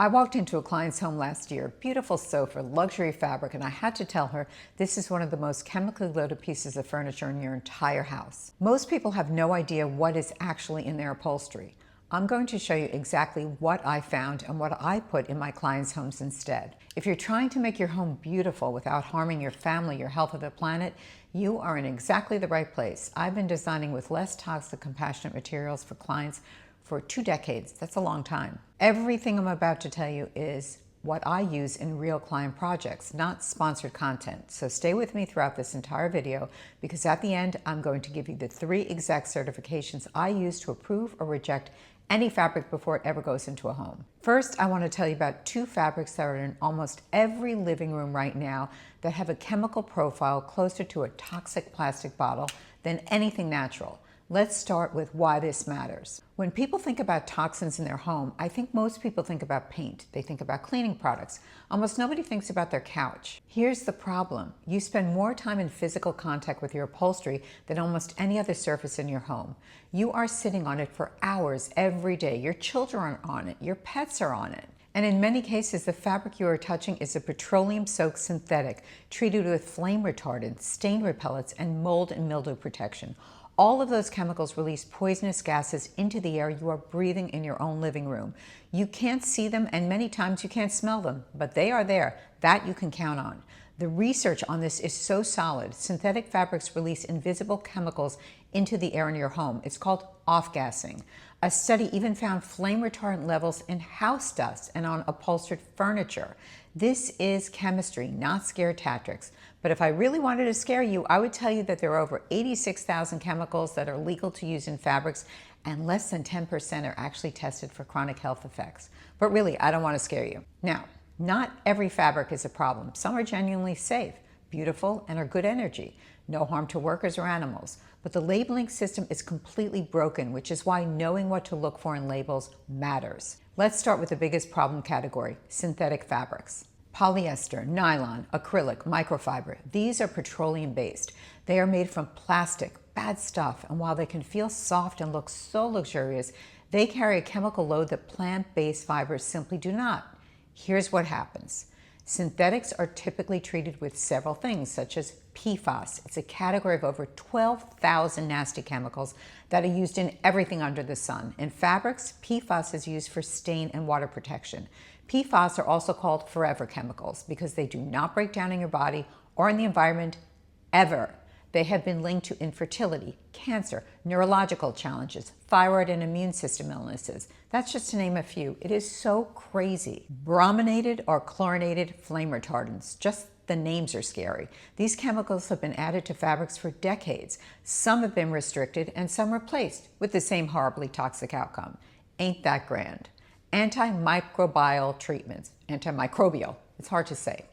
I walked into a client's home last year, beautiful sofa, luxury fabric, and I had to tell her this is one of the most chemically loaded pieces of furniture in your entire house. Most people have no idea what is actually in their upholstery. I'm going to show you exactly what I found and what I put in my clients' homes instead. If you're trying to make your home beautiful without harming your family, your health, or the planet, you are in exactly the right place. I've been designing with less toxic, compassionate materials for clients for 2 decades. That's a long time. Everything I'm about to tell you is what I use in real client projects, not sponsored content. So stay with me throughout this entire video, because at the end, I'm going to give you the 3 exact certifications I use to approve or reject any fabric before it ever goes into a home. First, I want to tell you about 2 fabrics that are in almost every living room right now that have a chemical profile closer to a toxic plastic bottle than anything natural. Let's start with why this matters. When people think about toxins in their home, I think most people think about paint. They think about cleaning products. Almost nobody thinks about their couch. Here's the problem. You spend more time in physical contact with your upholstery than almost any other surface in your home. You are sitting on it for hours every day. Your children are on it. Your pets are on it. And in many cases, the fabric you are touching is a petroleum-soaked synthetic treated with flame retardant, stain repellents, and mold and mildew protection. All of those chemicals release poisonous gases into the air you are breathing in your own living room. You can't see them, and many times you can't smell them, but they are there. That you can count on. The research on this is so solid. Synthetic fabrics release invisible chemicals into the air in your home. It's called off-gassing. A study even found flame retardant levels in house dust and on upholstered furniture. This is chemistry, not scare tactics. But if I really wanted to scare you, I would tell you that there are over 86,000 chemicals that are legal to use in fabrics, and less than 10% are actually tested for chronic health effects. But really, I don't want to scare you. Now, not every fabric is a problem. Some are genuinely safe, beautiful, and are good energy. No harm to workers or animals. But the labeling system is completely broken, which is why knowing what to look for in labels matters. Let's start with the biggest problem category, synthetic fabrics. Polyester, nylon, acrylic, microfiber, these are petroleum-based. They are made from plastic, bad stuff, and while they can feel soft and look so luxurious, they carry a chemical load that plant-based fibers simply do not. Here's what happens. Synthetics are typically treated with several things, such as PFAS. It's a category of over 12,000 nasty chemicals that are used in everything under the sun. In fabrics, PFAS is used for stain and water protection. PFAS are also called forever chemicals because they do not break down in your body or in the environment ever. They have been linked to infertility, cancer, neurological challenges, thyroid and immune system illnesses. That's just to name a few. It is so crazy. Brominated or chlorinated flame retardants. Just the names are scary. These chemicals have been added to fabrics for decades. Some have been restricted and some replaced with the same horribly toxic outcome. Ain't that grand? Antimicrobial treatments. Antimicrobial. It's hard to say.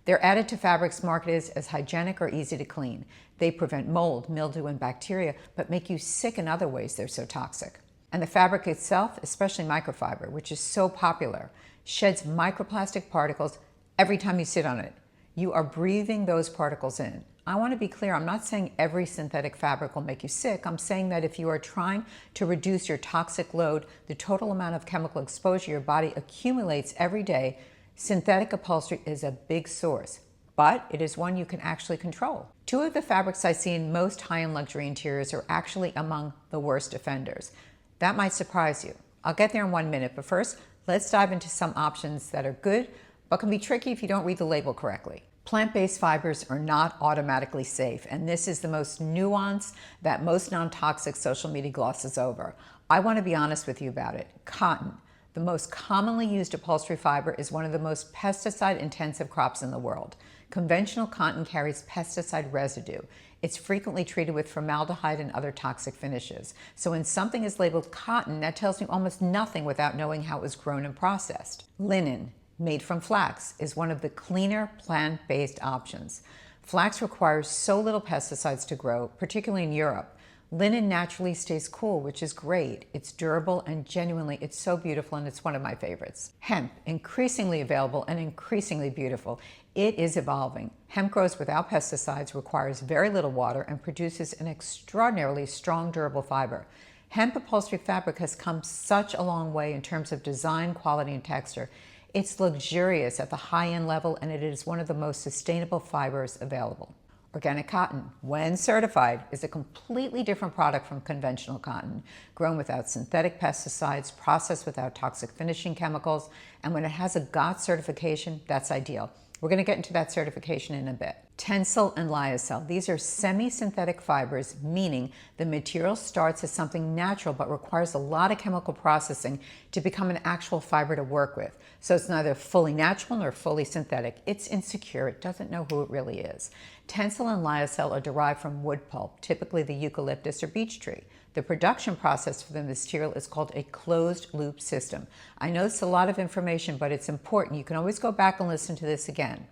They're added to fabrics marketed as hygienic or easy to clean. They prevent mold, mildew, and bacteria, but make you sick in other ways they're so toxic. And the fabric itself, especially microfiber, which is so popular, sheds microplastic particles every time you sit on it. You are breathing those particles in. I want to be clear, I'm not saying every synthetic fabric will make you sick. I'm saying that if you are trying to reduce your toxic load, the total amount of chemical exposure your body accumulates every day, synthetic upholstery is a big source, but it is one you can actually control. 2 of the fabrics I see in most high-end luxury interiors are actually among the worst offenders. That might surprise you. I'll get there in 1 minute, but first, let's dive into some options that are good, but can be tricky if you don't read the label correctly. Plant-based fibers are not automatically safe, and this is the most nuanced that most non-toxic social media glosses over. I want to be honest with you about it. Cotton, the most commonly used upholstery fiber, is one of the most pesticide-intensive crops in the world. Conventional cotton carries pesticide residue. It's frequently treated with formaldehyde and other toxic finishes. So when something is labeled cotton, that tells you almost nothing without knowing how it was grown and processed. Linen, made from flax, is one of the cleaner plant-based options. Flax requires so little pesticides to grow, particularly in Europe. Linen naturally stays cool, which is great. It's durable and genuinely, it's so beautiful, and it's one of my favorites. Hemp, increasingly available and increasingly beautiful. It is evolving. Hemp grows without pesticides, requires very little water, and produces an extraordinarily strong, durable fiber. Hemp upholstery fabric has come such a long way in terms of design, quality, and texture. It's luxurious at the high-end level, and it is one of the most sustainable fibers available. Organic cotton, when certified, is a completely different product from conventional cotton, grown without synthetic pesticides, processed without toxic finishing chemicals, and when it has a GOTS certification, that's ideal. We're going to get into that certification in a bit. Tencel and Lyocell, these are semi-synthetic fibers, meaning the material starts as something natural but requires a lot of chemical processing to become an actual fiber to work with. So it's neither fully natural nor fully synthetic. It's insecure. It doesn't know who it really is. Tencel and Lyocell are derived from wood pulp, typically the eucalyptus or beech tree. The production process for the material is called a closed loop system. I know it's a lot of information, but it's important. You can always go back and listen to this again.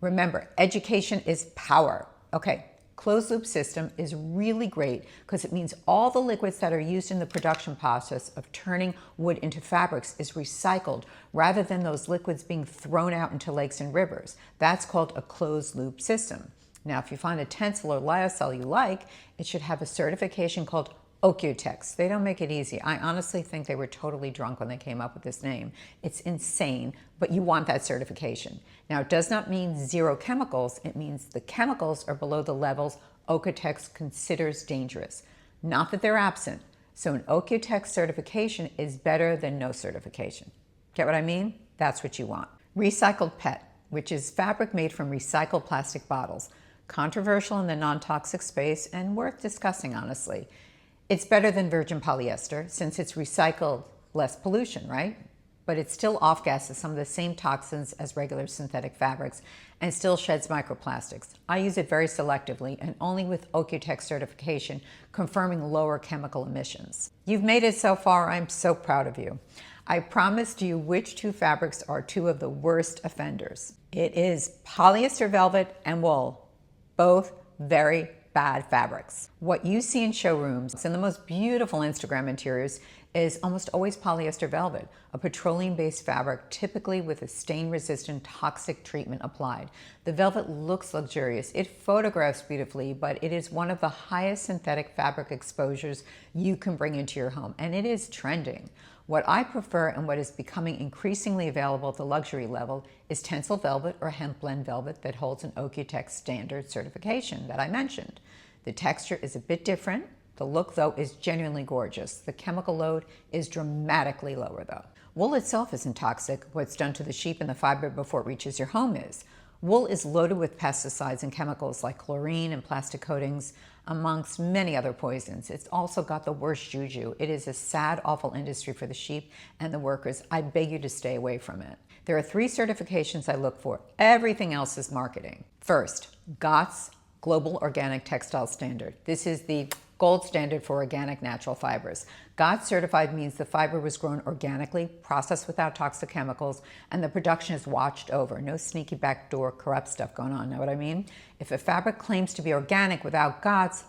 Remember, education is power. Okay, closed loop system is really great because it means all the liquids that are used in the production process of turning wood into fabrics is recycled rather than those liquids being thrown out into lakes and rivers. That's called a closed loop system. Now, if you find a Tencel or Lyocell you like, it should have a certification called OEKO-TEX. They don't make it easy. I honestly think they were totally drunk when they came up with this name. It's insane, but you want that certification. Now, it does not mean zero chemicals. It means the chemicals are below the levels OEKO-TEX considers dangerous. Not that they're absent. So an OEKO-TEX certification is better than no certification. Get what I mean? That's what you want. Recycled PET, which is fabric made from recycled plastic bottles. Controversial in the non-toxic space and worth discussing, honestly. It's better than virgin polyester since it's recycled, less pollution, right? But it still off-gasses some of the same toxins as regular synthetic fabrics and still sheds microplastics. I use it very selectively and only with OEKO-TEX certification, confirming lower chemical emissions. You've made it so far. I'm so proud of you. I promised you which two fabrics are two of the worst offenders. It is polyester velvet and wool, both very bad fabrics. What you see in showrooms and the most beautiful Instagram interiors is almost always polyester velvet, a petroleum-based fabric typically with a stain-resistant toxic treatment applied. The velvet looks luxurious, it photographs beautifully, but it is one of the highest synthetic fabric exposures you can bring into your home, and it is trending. What I prefer and what is becoming increasingly available at the luxury level is Tencel velvet or hemp blend velvet that holds an OEKO-TEX standard certification that I mentioned. The texture is a bit different. The look, though, is genuinely gorgeous. The chemical load is dramatically lower, though. Wool itself isn't toxic. What's done to the sheep and the fiber before it reaches your home is. Wool is loaded with pesticides and chemicals like chlorine and plastic coatings, amongst many other poisons. It's also got the worst juju. It is a sad, awful industry for the sheep and the workers. I beg you to stay away from it. There are 3 certifications I look for. Everything else is marketing. First, GOTS, Global Organic Textile Standard. This is the gold standard for organic natural fibers. GOTS certified means the fiber was grown organically, processed without toxic chemicals, and the production is watched over. No sneaky backdoor corrupt stuff going on, know what I mean? If a fabric claims to be organic without GOTS,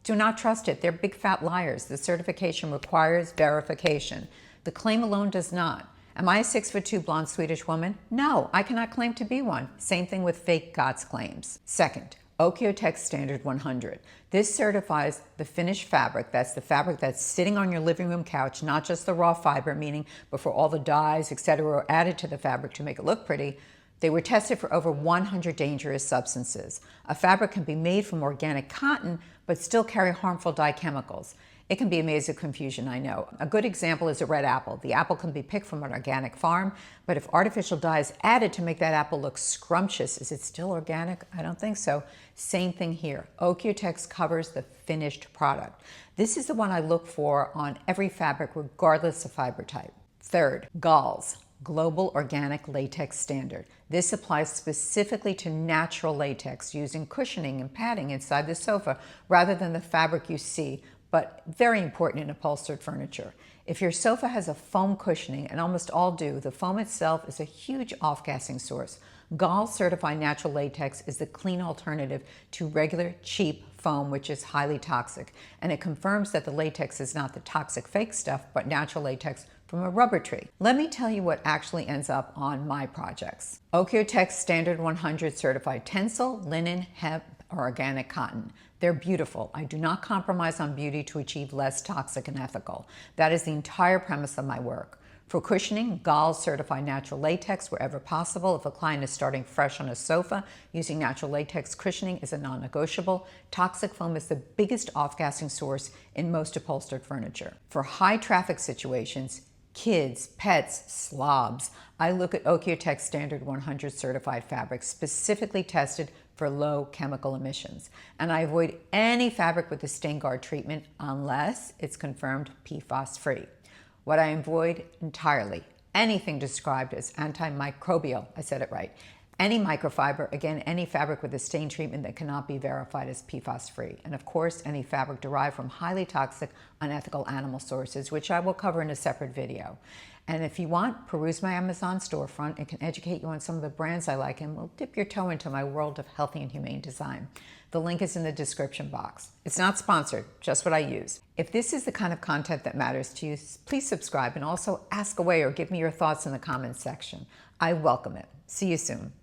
do not trust it. They're big fat liars. The certification requires verification. The claim alone does not. Am I a 6'2" blonde Swedish woman? No, I cannot claim to be one. Same thing with fake GOTS claims. Second, OEKO-TEX Standard 100. This certifies the finished fabric. That's the fabric that's sitting on your living room couch, not just the raw fiber, meaning before all the dyes, etc., are added to the fabric to make it look pretty. They were tested for over 100 dangerous substances. A fabric can be made from organic cotton, but still carry harmful dye chemicals. It can be a maze of confusion, I know. A good example is a red apple. The apple can be picked from an organic farm, but if artificial dye is added to make that apple look scrumptious, is it still organic? I don't think so. Same thing here. OEKO-TEX covers the finished product. This is the one I look for on every fabric, regardless of fiber type. Third, GOLS, Global Organic Latex Standard. This applies specifically to natural latex, using cushioning and padding inside the sofa rather than the fabric you see, but very important in upholstered furniture. If your sofa has a foam cushioning, and almost all do, the foam itself is a huge off-gassing source. GOLS certified natural latex is the clean alternative to regular cheap foam, which is highly toxic, and it confirms that the latex is not the toxic fake stuff, but natural latex from a rubber tree. Let me tell you what actually ends up on my projects. OEKO-TEX Standard 100 certified Tencel, linen, hemp, or organic cotton. They're beautiful. I do not compromise on beauty to achieve less toxic and ethical. That is the entire premise of my work. For cushioning, GOLS certified natural latex wherever possible. If a client is starting fresh on a sofa, using natural latex cushioning is a non-negotiable. Toxic foam is the biggest off-gassing source in most upholstered furniture. For high traffic situations, kids, pets, slobs, I look at OEKO-TEX Standard 100 certified fabrics specifically tested for low chemical emissions. And I avoid any fabric with a stain guard treatment unless it's confirmed PFAS free. What I avoid entirely, anything described as antimicrobial, I said it right, any microfiber, again, any fabric with a stain treatment that cannot be verified as PFAS free. And of course, any fabric derived from highly toxic, unethical animal sources, which I will cover in a separate video. And if you want, peruse my Amazon storefront. It can educate you on some of the brands I like and will dip your toe into my world of healthy and humane design. The link is in the description box. It's not sponsored, just what I use. If this is the kind of content that matters to you, please subscribe and also ask away or give me your thoughts in the comments section. I welcome it. See you soon.